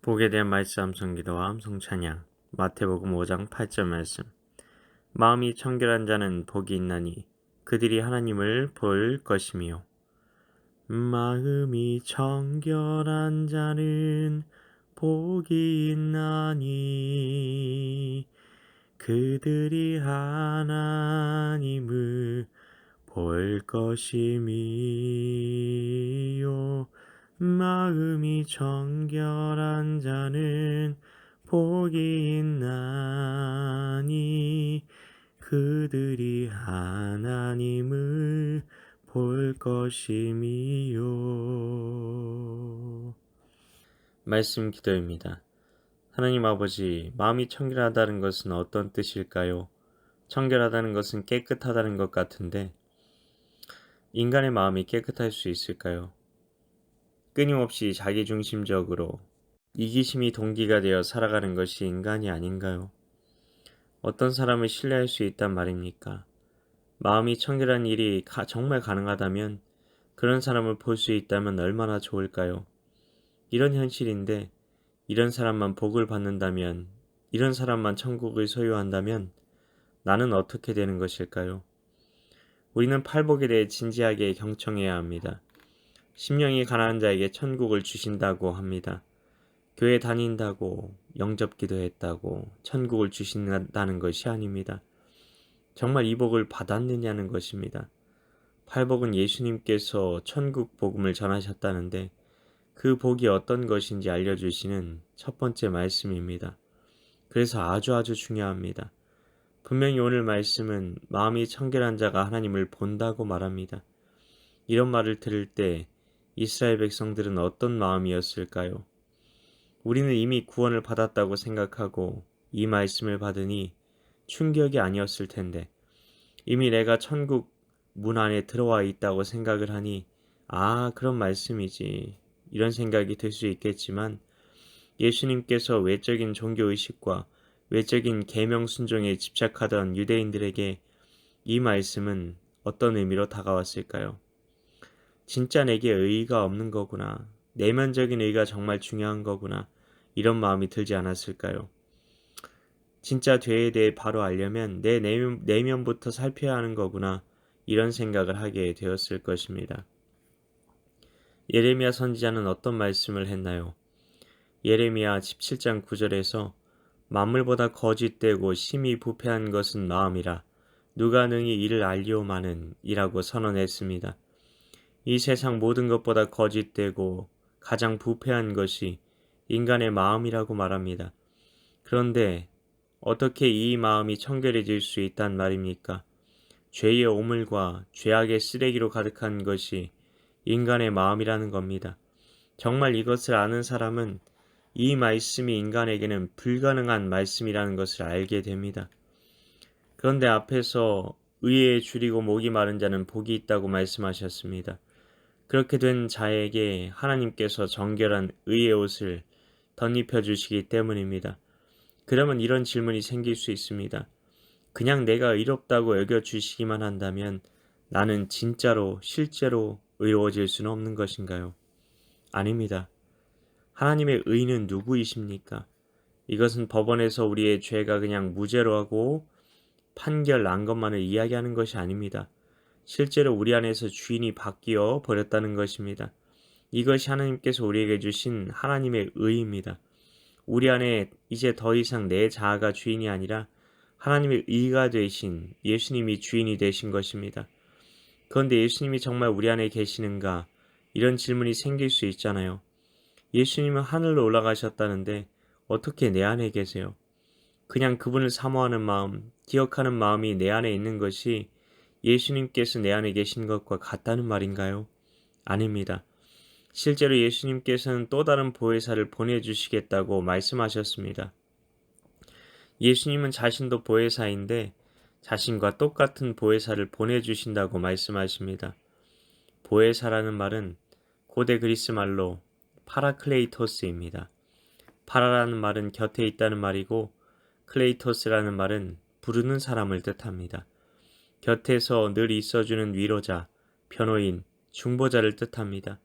복에 대한 말씀 암송기도와 암송찬양 마태복음 5장 8절 말씀. 마음이 청결한 자는 복이 있나니 그들이 하나님을 볼 것이며, 마음이 청결한 자는 복이 있나니 그들이 하나님을 볼 것이며, 마음이 청결한 자는 복이 있나니 그들이 하나님을 볼 것이미요. 말씀 기도입니다. 하나님 아버지, 마음이 청결하다는 것은 어떤 뜻일까요? 청결하다는 것은 깨끗하다는 것 같은데 인간의 마음이 깨끗할 수 있을까요? 끊임없이 자기중심적으로 이기심이 동기가 되어 살아가는 것이 인간이 아닌가요? 어떤 사람을 신뢰할 수 있단 말입니까? 마음이 청결한 일이 정말 가능하다면, 그런 사람을 볼 수 있다면 얼마나 좋을까요? 이런 현실인데, 이런 사람만 복을 받는다면, 이런 사람만 천국을 소유한다면 나는 어떻게 되는 것일까요? 우리는 팔복에 대해 진지하게 경청해야 합니다. 심령이 가난한 자에게 천국을 주신다고 합니다. 교회 다닌다고, 영접 기도했다고 천국을 주신다는 것이 아닙니다. 정말 이 복을 받았느냐는 것입니다. 팔복은 예수님께서 천국 복음을 전하셨다는데 그 복이 어떤 것인지 알려주시는 첫 번째 말씀입니다. 그래서 아주 중요합니다. 분명히 오늘 말씀은 마음이 청결한 자가 하나님을 본다고 말합니다. 이런 말을 들을 때 이스라엘 백성들은 어떤 마음이었을까요? 우리는 이미 구원을 받았다고 생각하고 이 말씀을 받으니 충격이 아니었을 텐데, 이미 내가 천국 문 안에 들어와 있다고 생각을 하니 그런 말씀이지, 이런 생각이 들 수 있겠지만, 예수님께서 외적인 종교의식과 외적인 계명 순종에 집착하던 유대인들에게 이 말씀은 어떤 의미로 다가왔을까요? 진짜 내게 의의가 없는 거구나, 내면적인 의의가 정말 중요한 거구나, 이런 마음이 들지 않았을까요? 진짜 죄에 대해 바로 알려면 내 내면부터 살펴야 하는 거구나, 이런 생각을 하게 되었을 것입니다. 예레미야 선지자는 어떤 말씀을 했나요? 예레미야 17장 9절에서 만물보다 거짓되고 심히 부패한 것은 마음이라 누가 능히 이를 알리오마는 이라고 선언했습니다. 이 세상 모든 것보다 거짓되고 가장 부패한 것이 인간의 마음이라고 말합니다. 그런데 어떻게 이 마음이 청결해질 수 있단 말입니까? 죄의 오물과 죄악의 쓰레기로 가득한 것이 인간의 마음이라는 겁니다. 정말 이것을 아는 사람은 이 말씀이 인간에게는 불가능한 말씀이라는 것을 알게 됩니다. 그런데 앞에서 의에 줄이고 목이 마른 자는 복이 있다고 말씀하셨습니다. 그렇게 된 자에게 하나님께서 정결한 의의 옷을 덧입혀 주시기 때문입니다. 그러면 이런 질문이 생길 수 있습니다. 그냥 내가 의롭다고 여겨주시기만 한다면 나는 실제로 의로워질 수는 없는 것인가요? 아닙니다. 하나님의 의는 누구이십니까? 이것은 법원에서 우리의 죄가 그냥 무죄로 하고 판결 난 것만을 이야기하는 것이 아닙니다. 실제로 우리 안에서 주인이 바뀌어 버렸다는 것입니다. 이것이 하나님께서 우리에게 주신 하나님의 의입니다. 우리 안에 이제 더 이상 내 자아가 주인이 아니라 하나님의 의가 되신 예수님이 주인이 되신 것입니다. 그런데 예수님이 정말 우리 안에 계시는가? 이런 질문이 생길 수 있잖아요. 예수님은 하늘로 올라가셨다는데 어떻게 내 안에 계세요? 그냥 그분을 사모하는 마음, 기억하는 마음이 내 안에 있는 것이 예수님께서 내 안에 계신 것과 같다는 말인가요? 아닙니다. 실제로 예수님께서는 또 다른 보혜사를 보내주시겠다고 말씀하셨습니다. 예수님은 자신도 보혜사인데 자신과 똑같은 보혜사를 보내주신다고 말씀하십니다. 보혜사라는 말은 고대 그리스 말로 파라클레이토스입니다. 파라라는 말은 곁에 있다는 말이고 클레이토스라는 말은 부르는 사람을 뜻합니다. 곁에서 늘 있어주는 위로자, 변호인, 중보자를 뜻합니다.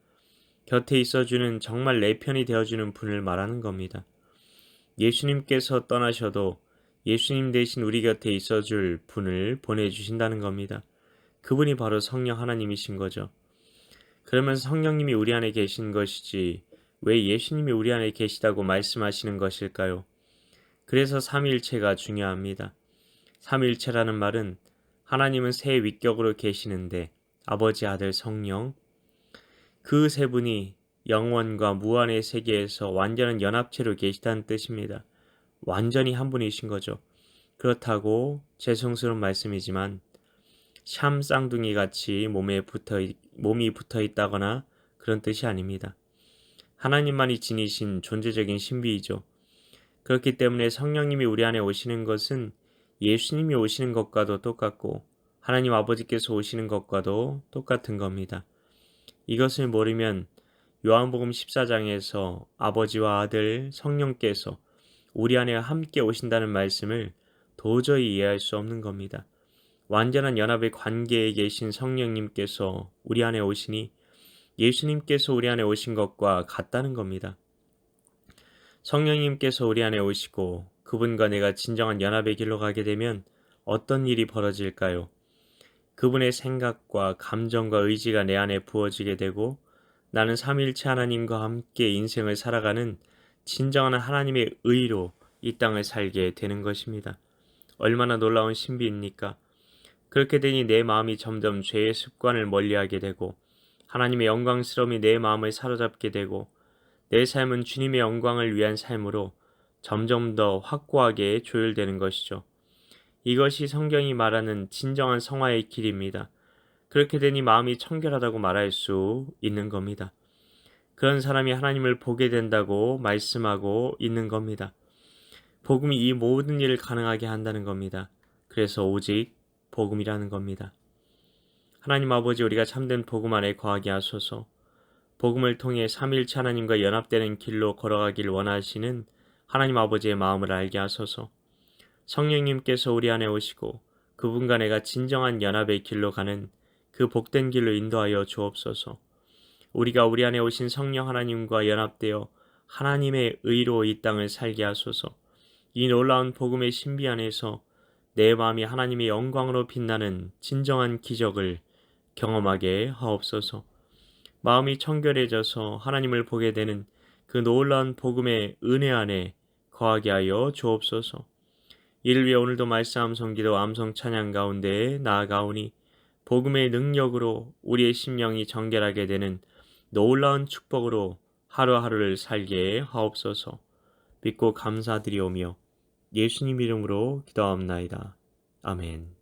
곁에 있어주는 정말 내 편이 되어주는 분을 말하는 겁니다. 예수님께서 떠나셔도 예수님 대신 우리 곁에 있어줄 분을 보내주신다는 겁니다. 그분이 바로 성령 하나님이신 거죠. 그러면서 성령님이 우리 안에 계신 것이지 왜 예수님이 우리 안에 계시다고 말씀하시는 것일까요? 그래서 삼위일체가 중요합니다. 삼위일체라는 말은 하나님은 세 위격으로 계시는데 아버지, 아들, 성령 그 세 분이 영원과 무한의 세계에서 완전한 연합체로 계시다는 뜻입니다. 완전히 한 분이신 거죠. 그렇다고 죄송스러운 말씀이지만 샴 쌍둥이 같이 몸이 붙어 있다거나 그런 뜻이 아닙니다. 하나님만이 지니신 존재적인 신비이죠. 그렇기 때문에 성령님이 우리 안에 오시는 것은 예수님이 오시는 것과도 똑같고 하나님 아버지께서 오시는 것과도 똑같은 겁니다. 이것을 모르면 요한복음 14장에서 아버지와 아들 성령께서 우리 안에 함께 오신다는 말씀을 도저히 이해할 수 없는 겁니다. 완전한 연합의 관계에 계신 성령님께서 우리 안에 오시니 예수님께서 우리 안에 오신 것과 같다는 겁니다. 성령님께서 우리 안에 오시고 그분과 내가 진정한 연합의 길로 가게 되면 어떤 일이 벌어질까요? 그분의 생각과 감정과 의지가 내 안에 부어지게 되고 나는 삼위일체 하나님과 함께 인생을 살아가는 진정한 하나님의 의로 이 땅을 살게 되는 것입니다. 얼마나 놀라운 신비입니까? 그렇게 되니 내 마음이 점점 죄의 습관을 멀리하게 되고 하나님의 영광스러움이 내 마음을 사로잡게 되고 내 삶은 주님의 영광을 위한 삶으로 점점 더 확고하게 조율되는 것이죠. 이것이 성경이 말하는 진정한 성화의 길입니다. 그렇게 되니 마음이 청결하다고 말할 수 있는 겁니다. 그런 사람이 하나님을 보게 된다고 말씀하고 있는 겁니다. 복음이 이 모든 일을 가능하게 한다는 겁니다. 그래서 오직 복음이라는 겁니다. 하나님 아버지, 우리가 참된 복음 안에 거하게 하소서. 복음을 통해 삼위일체 하나님과 연합되는 길로 걸어가길 원하시는 하나님 아버지의 마음을 알게 하소서. 성령님께서 우리 안에 오시고 그분과 내가 진정한 연합의 길로 가는 그 복된 길로 인도하여 주옵소서. 우리가 우리 안에 오신 성령 하나님과 연합되어 하나님의 의로 이 땅을 살게 하소서. 이 놀라운 복음의 신비 안에서 내 마음이 하나님의 영광으로 빛나는 진정한 기적을 경험하게 하옵소서. 마음이 청결해져서 하나님을 보게 되는 그 놀라운 복음의 은혜 안에 거하게 하여 주옵소서. 이를 위해 오늘도 말씀 암송기도 암송 찬양 가운데 나아가오니 복음의 능력으로 우리의 심령이 정결하게 되는 놀라운 축복으로 하루하루를 살게 하옵소서. 믿고 감사드리오며 예수님 이름으로 기도하옵나이다. 아멘.